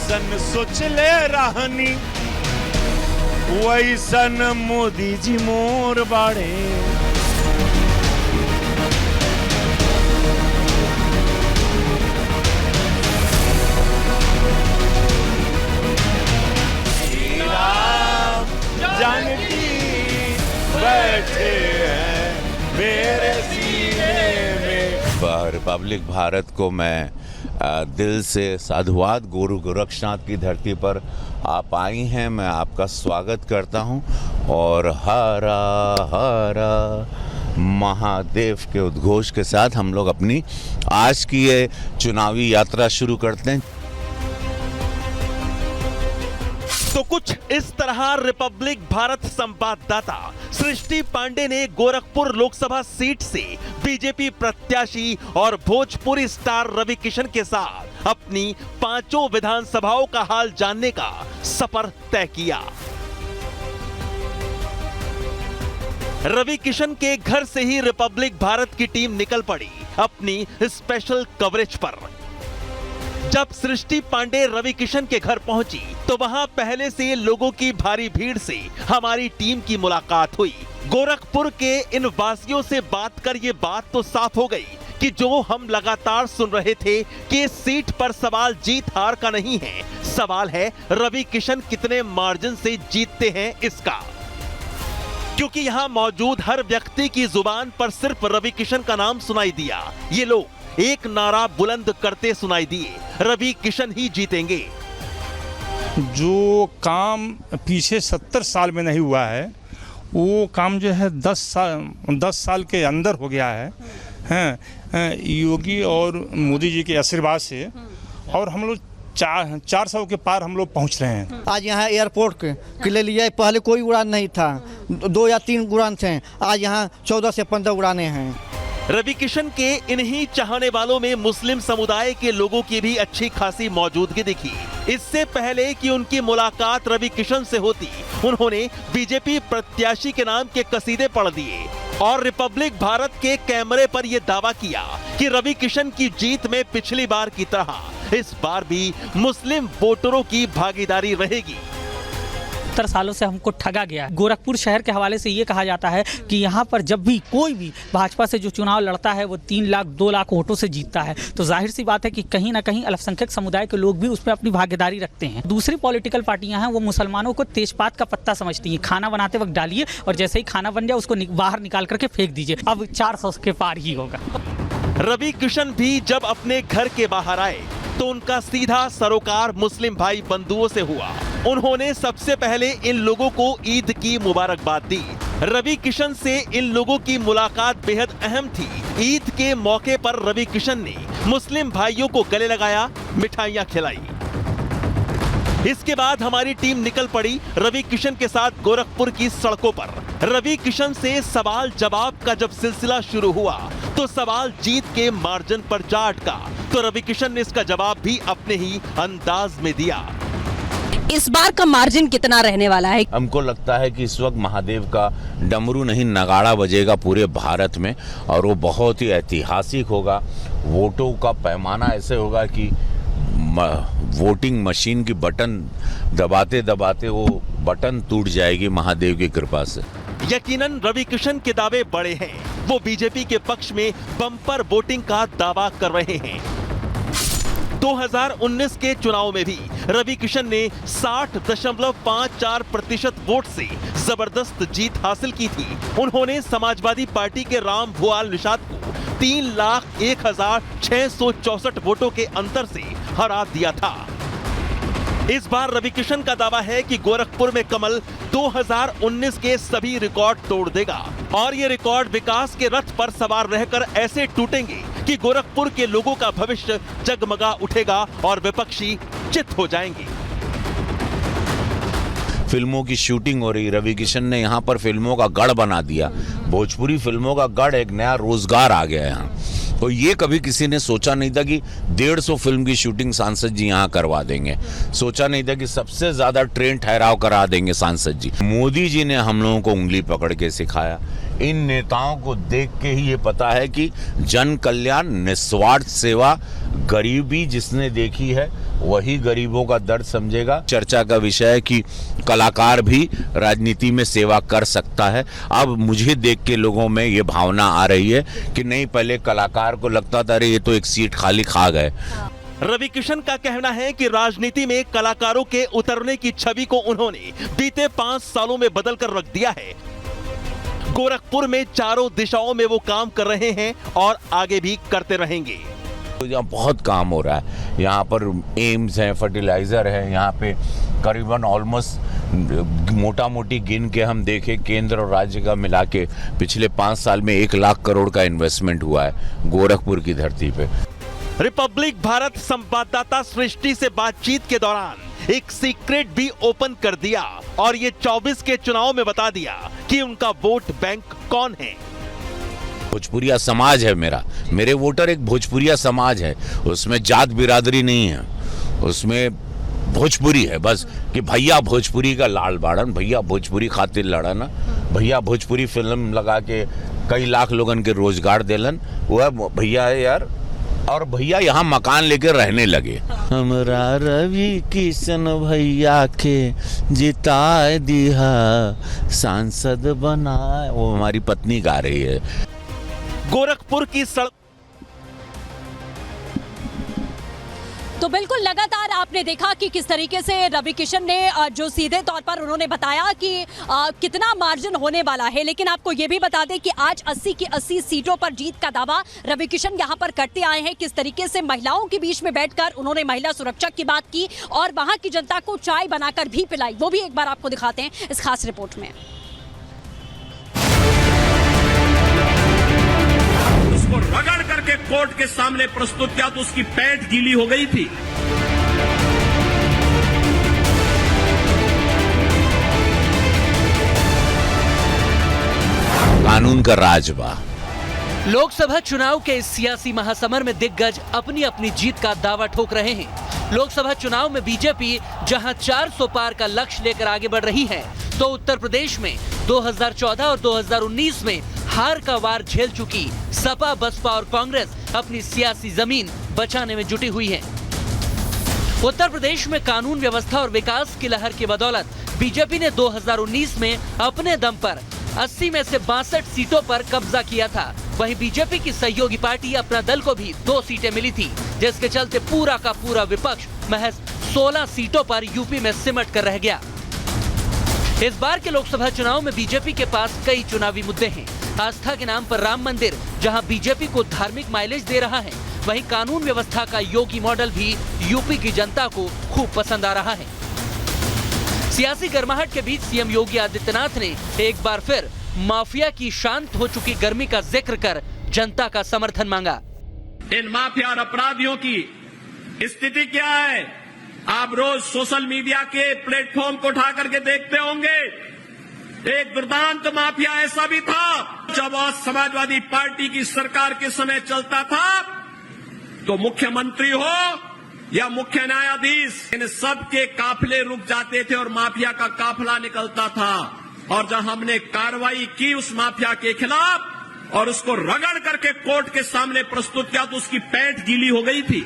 जैसन सोचले रहनी वैसन मोदी जी मोर बाड़े। जानकी बैठे हैं मेरे सीने में। रिपब्लिक भारत को मैं दिल से साधुवाद। गुरु गोरक्षनाथ की धरती पर आप आई हैं, मैं आपका स्वागत करता हूं और हरा हरा महादेव के उद्घोष के साथ हम लोग अपनी आज की ये चुनावी यात्रा शुरू करते हैं। तो कुछ इस तरह रिपब्लिक भारत संवाददाता सृष्टि पांडे ने गोरखपुर लोकसभा सीट से बीजेपी प्रत्याशी और भोजपुरी स्टार रवि किशन के साथ अपनी 5 विधानसभाओं का हाल जानने का सफर तय किया। रवि किशन के घर से ही रिपब्लिक भारत की टीम निकल पड़ी अपनी स्पेशल कवरेज पर। जब सृष्टि पांडे रवि किशन के घर पहुंची तो वहां पहले से लोगों की भारी भीड़ से हमारी टीम की मुलाकात हुई। गोरखपुर के इन वासियों से बात कर ये बात तो साफ हो गई कि जो हम लगातार सुन रहे थे कि इस सीट पर सवाल जीत हार का नहीं है, सवाल है रवि किशन कितने मार्जिन से जीतते हैं इसका। क्योंकि यहां मौजूद हर व्यक्ति की जुबान पर सिर्फ रवि किशन का नाम सुनाई दिया। ये लोग एक नारा बुलंद करते सुनाई दिए, रवि किशन ही जीतेंगे। जो काम पीछे 70 साल में नहीं हुआ है वो काम जो है 10 साल के अंदर हो गया है योगी और मोदी जी के आशीर्वाद से, और हम लोग 400 के पार हम लोग पहुंच रहे हैं। आज यहाँ एयरपोर्ट के ले लिया, पहले कोई उड़ान नहीं था, 2 या 3 उड़ान थे, आज यहाँ 14 से 15 उड़ानें हैं। रवि किशन के इन्हीं चाहने वालों में मुस्लिम समुदाय के लोगों की भी अच्छी खासी मौजूदगी दिखी। इससे पहले कि उनकी मुलाकात रवि किशन से होती, उन्होंने बीजेपी प्रत्याशी के नाम के कसीदे पढ़ दिए और रिपब्लिक भारत के कैमरे पर यह दावा किया कि रवि किशन की जीत में पिछली बार की तरह इस बार भी मुस्लिम वोटरों की भागीदारी रहेगी। 70 सालों से हमको ठगा गया है। गोरखपुर शहर के हवाले से ये कहा जाता है कि यहाँ पर जब भी कोई भी भाजपा से जो चुनाव लड़ता है वो 3 लाख 2 लाख वोटों से जीतता है, तो जाहिर सी बात है कि कहीं ना कहीं अल्पसंख्यक समुदाय के लोग भी उसमें अपनी भागीदारी रखते हैं। दूसरी पॉलिटिकल पार्टियां हैं वो मुसलमानों को तेजपात का पत्ता समझती हैं। खाना बनाते वक्त डालिए और जैसे ही खाना बन जाए उसको बाहर निकाल करके फेंक दीजिए। अब 400 के पार ही होगा। रवि किशन भी जब अपने घर के बाहर आए तो उनका सीधा सरोकार मुस्लिम भाई बंधुओं से हुआ। उन्होंने सबसे पहले इन लोगों को ईद की मुबारकबाद दी। रवि किशन से इन लोगों की मुलाकात बेहद अहम थी। ईद के मौके पर रवि किशन ने मुस्लिम भाइयों को गले लगाया, मिठाइयां खिलाई। इसके बाद हमारी टीम निकल पड़ी रवि किशन के साथ गोरखपुर की सड़कों पर। रवि किशन से सवाल जवाब का जब सिलसिला शुरू हुआ तो सवाल जीत के मार्जिन पर जा अटका, तो रवि किशन ने इसका जवाब भी अपने ही अंदाज में दिया। इस बार का मार्जिन कितना रहने वाला है? हमको लगता है कि इस वक्त महादेव का डमरू नहीं नगाड़ा बजेगा पूरे भारत में, और वो बहुत ही ऐतिहासिक होगा। वोटों का पैमाना ऐसे होगा कि वोटिंग मशीन की बटन दबाते दबाते वो बटन टूट जाएगी महादेव की कृपा से। यकीनन रवि किशन के दावे बड़े हैं। वो बीजेपी के पक्ष में बम्पर वोटिंग का दावा कर रहे हैं। 2019 के चुनाव में भी रवि किशन ने 60.54% वोट से जबरदस्त जीत हासिल की थी। उन्होंने समाजवादी पार्टी के राम भुआल निषाद को 3,01,664 वोटों के अंतर से हरा दिया था। इस बार रवि किशन का दावा है कि गोरखपुर में कमल 2019 के सभी रिकॉर्ड तोड़ देगा और ये रिकॉर्ड विकास के रथ पर सवार रहकर ऐसे टूटेंगे कि गोरखपुर के लोगों का भविष्य जगमगा उठेगा और विपक्षी चित हो जाएंगे। फिल्मों की शूटिंग हो रही, रवि किशन ने यहाँ पर फिल्मों का गढ़ बना दिया। भोजपुरी फिल्मों का गढ़, एक नया रोजगार आ गया यहाँ। तो ये कभी किसी ने सोचा नहीं था कि 150 फिल्म की शूटिंग सांसद जी यहाँ करवा देंगे। सोचा नहीं था कि सबसे ज्यादा ट्रेन ठहराव करा देंगे सांसद जी। मोदी जी ने हम लोगों को उंगली पकड़ के सिखाया। इन नेताओं को देख के ही ये पता है कि जन कल्याण, निस्वार्थ सेवा, गरीबी जिसने देखी है वही गरीबों का दर्द समझेगा। चर्चा का विषय है कि कलाकार भी राजनीति में सेवा कर सकता है। अब मुझे देख के लोगों में ये भावना आ रही है कि नहीं, पहले कलाकार को लगता था अरे ये तो एक सीट खाली खा गए। रवि किशन का कहना है कि राजनीति में कलाकारों के उतरने की छवि को उन्होंने बीते 5 सालों में बदल कर रख दिया है। गोरखपुर में चारों दिशाओं में वो काम कर रहे हैं और आगे भी करते रहेंगे। यहाँ बहुत काम हो रहा है। यहाँ पर एम्स है, फर्टिलाइजर है, यहाँ पे करीबन ऑलमोस्ट मोटा मोटी गिन के हम देखें केंद्र और राज्य का मिला के पिछले 5 साल में 1 लाख करोड़ का इन्वेस्टमेंट हुआ है गोरखपुर की धरती पे। रिपब्लिक भारत संवाददाता सृष्टि से बातचीत के दौरान एक सीक्रेट भी ओपन कर दिया और ये 24 के चुनाव में बता दिया कि उनका वोट बैंक कौन है। भोजपुरिया समाज है मेरे वोटर एक भोजपुरिया समाज है। उसमें जात बिरादरी नहीं है, उसमें भोजपुरी है बस, कि भैया भोजपुरी का लाल बाड़न, भैया भोजपुरी खातिर लड़न, भैया भोजपुरी फिल्म लगा के कई लाख लोगन के रोजगार देलन, वह भैया है यार। और भैया यहाँ मकान लेकर रहने लगे। हमरा रवि किशन भैया के जिता दिया सांसद बना, वो हमारी पत्नी गा रही है। गोरखपुर की सड़क तो बिल्कुल लगातार आपने देखा कि किस तरीके से रवि किशन ने जो सीधे तौर पर उन्होंने बताया कि कितना मार्जिन होने वाला है, लेकिन आपको ये भी बता दें कि आज 80 की 80 सीटों पर जीत का दावा रवि किशन यहां पर करते आए हैं। किस तरीके से महिलाओं के बीच में बैठकर उन्होंने महिला सुरक्षा की बात की और वहां की जनता को चाय बनाकर भी पिलाई, वो भी एक बार आपको दिखाते हैं इस खास रिपोर्ट में। उसको रगड़ करके कोर्ट के सामने प्रस्तुत किया तो उसकी पैंट गीली हो गई थी। कानून का राज बा। लोकसभा चुनाव के इस सियासी महासमर में दिग्गज अपनी अपनी जीत का दावा ठोक रहे हैं। लोकसभा चुनाव में बीजेपी जहां 400 पार का लक्ष्य लेकर आगे बढ़ रही है, तो उत्तर प्रदेश में 2014 और 2019 में हार का वार झेल चुकी सपा, बसपा और कांग्रेस अपनी सियासी जमीन बचाने में जुटी हुई है। उत्तर प्रदेश में कानून व्यवस्था और विकास की लहर की बदौलत बीजेपी ने 2019 में अपने दम पर 80 में से 62 सीटों पर कब्जा किया था। वहीं बीजेपी की सहयोगी पार्टी अपना दल को भी 2 सीटें मिली थी, जिसके चलते पूरा का पूरा विपक्ष महज 16 सीटों पर यूपी में सिमट कर रह गया। इस बार के लोकसभा चुनाव में बीजेपी के पास कई चुनावी मुद्दे हैं। आस्था के नाम पर राम मंदिर, जहां बीजेपी को धार्मिक माइलेज दे रहा है, वहीं कानून व्यवस्था का योगी मॉडल भी यूपी की जनता को खूब पसंद आ रहा है। सियासी गर्माहट के बीच सीएम योगी आदित्यनाथ ने एक बार फिर माफिया की शांत हो चुकी गर्मी का जिक्र कर जनता का समर्थन मांगा। इन माफिया और अपराधियों की स्थिति क्या है, आप रोज सोशल मीडिया के प्लेटफॉर्म को उठा करके देखते होंगे। एक दुर्दांत माफिया ऐसा भी था जब आज समाजवादी पार्टी की सरकार के समय चलता था, तो मुख्यमंत्री हो या मुख्य न्यायाधीश, इन सब के काफिले रुक जाते थे और माफिया का काफिला निकलता था। और जब हमने कार्रवाई की उस माफिया के खिलाफ और उसको रगड़ करके कोर्ट के सामने प्रस्तुत किया तो उसकी पैंट गीली हो गई थी।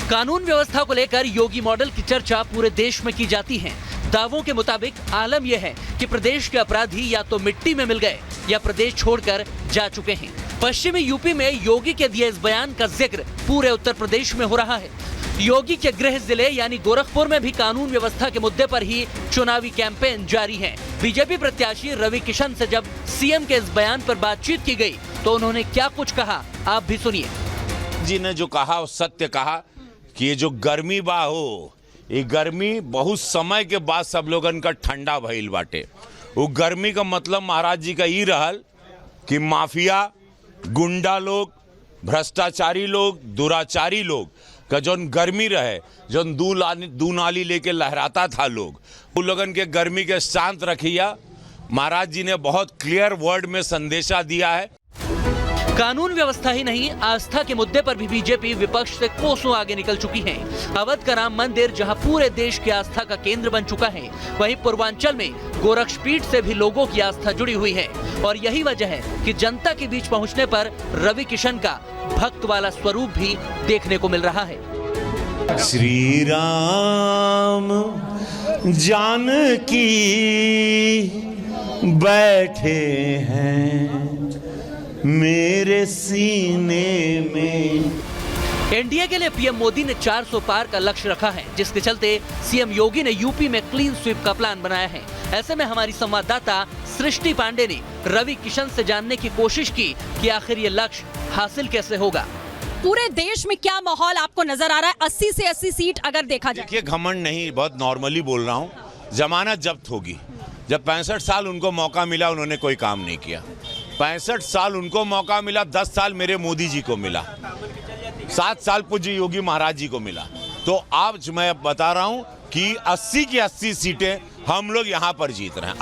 कानून व्यवस्था को लेकर योगी मॉडल की चर्चा पूरे देश में की जाती है। दावों के मुताबिक आलम यह है कि प्रदेश के अपराधी या तो मिट्टी में मिल गए या प्रदेश छोड़कर जा चुके हैं। पश्चिमी यूपी में योगी के दिए इस बयान का जिक्र पूरे उत्तर प्रदेश में हो रहा है। योगी के गृह जिले यानी गोरखपुर में भी कानून व्यवस्था के मुद्दे पर ही चुनावी कैंपेन जारी है। बीजेपी प्रत्याशी रवि किशन से जब सीएम के इस बयान पर बातचीत की गई तो उन्होंने क्या कुछ कहा, आप भी सुनिए। जी ने जो कहा वो सत्य कहा कि ये जो गर्मी बा हो, ये गर्मी बहुत समय के बाद सब लोगन का ठंडा भइल बाटे। वो गर्मी का मतलब महाराज जी का ये रहल कि माफिया, गुंडा लोग, भ्रष्टाचारी लोग, दुराचारी लोग का जौन गर्मी रहे, जौन दू नाली लेके लहराता था लोग, वो लोगन के गर्मी के शांत रखिया। महाराज जी ने बहुत क्लियर वर्ड में संदेशा दिया है। कानून व्यवस्था ही नहीं, आस्था के मुद्दे पर भी बीजेपी विपक्ष से कोसों आगे निकल चुकी है। अवध का राम मंदिर जहां पूरे देश की आस्था का केंद्र बन चुका है, वहीं पूर्वांचल में गोरक्षपीठ से भी लोगों की आस्था जुड़ी हुई है। और यही वजह है कि जनता के बीच पहुंचने पर रवि किशन का भक्त वाला स्वरूप भी देखने को मिल रहा है। श्री राम जानकी बैठे हैं मेरे सीने में। एनडीए के लिए पीएम मोदी ने 400 पार का लक्ष्य रखा है, जिसके चलते सीएम योगी ने यूपी में क्लीन स्वीप का प्लान बनाया है। ऐसे में हमारी संवाददाता सृष्टि पांडे ने रवि किशन से जानने की कोशिश की कि आखिर ये लक्ष्य हासिल कैसे होगा। पूरे देश में क्या माहौल आपको नजर आ रहा है? 80 से 80 सीट अगर देखा जाए। देखिए, घमंड नहीं, बहुत नॉर्मली बोल रहा हूँ। जमानत जब्त होगी। जब 65 साल उनको मौका मिला, उन्होंने कोई काम नहीं किया। 65 साल उनको मौका मिला, 10 साल मेरे मोदी जी को मिला, 7 साल पूज्य योगी महाराज जी को मिला। तो आज मैं बता रहा हूं कि 80 की 80 सीटें हम लोग यहां पर जीत रहे हैं।